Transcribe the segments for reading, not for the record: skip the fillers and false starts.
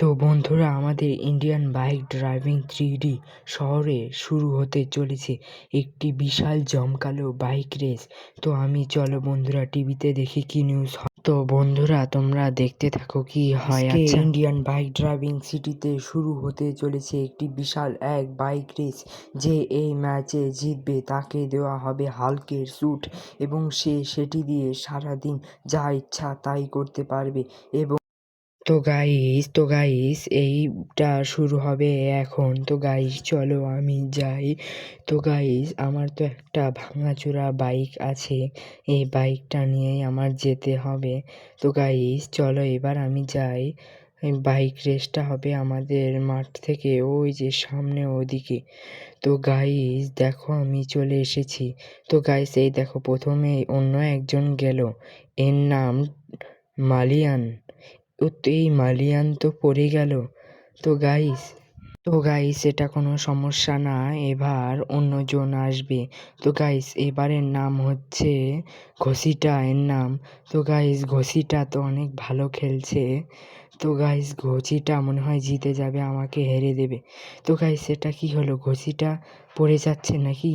তো বন্ধুরা, আমাদের ইন্ডিয়ান বাইক ড্রাইভিং 3D শহরে শুরু হতে চলেছে একটি বিশাল জমকালো বাইক রেস। তো চলো বন্ধুরা, টিভিতে দেখি কি নিউজ হয়। তো বন্ধুরা, তোমরা দেখতে থাকো কি হয়। ইন্ডিয়ান বাইক ড্রাইভিং সিটিতে শুরু হতে চলেছে একটি বিশাল এক বাইক রেস। যে এই ম্যাচে জিতবে তাকে দেওয়া হবে হাল্কের স্যুট এবং সে সেটি দিয়ে সারাদিন যা ইচ্ছা তাই করতে পারবে। এবং তো গাইস এইটা শুরু হবে এখন। তো গাইস চলো আমি যাই। তো গাইস, আমার তো একটা ভাঙাচোরা বাইক আছে, এই বাইকটা নিয়েই আমার যেতে হবে। তো গাইস চলো এবার আমি যাই। এই বাইক রেসটা হবে আমাদের মাঠ থেকে ওই যে সামনে ওদিকে। তো গাইস দেখো, আমি চলে এসেছি। তো গাইস এই দেখো, প্রথমে অন্য একজন গেল, এর নাম মালিয়ান। এই মালিয়ান তো পড়ে গেল। তো গাইস এটা কোনো সমস্যা না, এবার অন্যজন আসবে। তো গাইস এবারের নাম হচ্ছে ঘসিটা এর নাম। তো গাইস ঘসিটা তো অনেক ভালো খেলছে। তো গাইস ঘসিটা মনে হয় জিতে যাবে, আমাকে হেরে দেবে। তো গাইস এটা কি হলো, ঘসিটা পড়ে যাচ্ছে নাকি?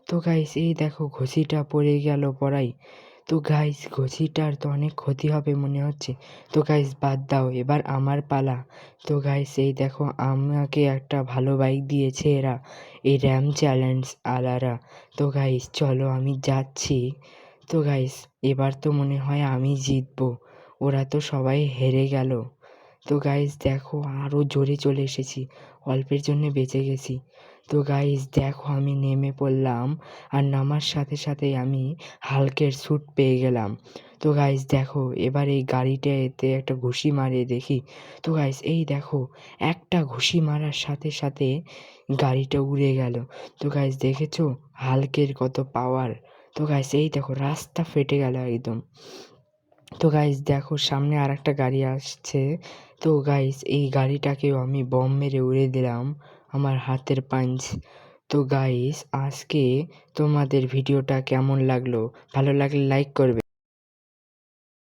তো গাইস এই দেখো, ঘসিটা পড়ে গেল পড়াই। তো গাইস ঘসিটার তো অনেক ক্ষতি হবে মনে হচ্ছে। তো গাইস বাদ দাও, এবার আমার পালা। তো গাইস এই দেখো, আমাকে একটা ভালো বাইক দিয়েছে এরা, এই র্যাম চ্যালেঞ্জ আলারা। তো গাইস চলো আমি যাচ্ছি। তো গাইস এবার তো মনে হয় আমি জিতবো, ওরা তো সবাই হেরে গেল। তো গাইস দেখো, আরও জোরে চলে এসেছি, অল্পের জন্য বেঁচে গেছি। তো গাইস দেখো, আমি নেমে পড়লাম, আর নামার সাথে সাথেই আমি হাল্কের স্যুট পেয়ে গেলাম। তো গাইস দেখো, এবার এই গাড়িটাতে একটা ঘুষি মারিয়ে দেখি। তো গাইস এই দেখো, একটা ঘুষি মারার সাথে সাথে গাড়িটা উড়ে গেল। তো গাইস দেখেছো হাল্কের কত পাওয়ার? তো গাইস এই দেখো, রাস্তা ফেটে গেল একদম। তো গাইস দেখো, সামনে আর একটা গাড়ি আসছে। তো গাইস এই গাড়িটাকেও আমি বম মেরে উড়িয়ে দিলাম, আমার হাতের পাঞ্চ। তো গাইস আজকে তোমাদের ভিডিওটা কেমন লাগলো? ভালো লাগলে লাইক করবে।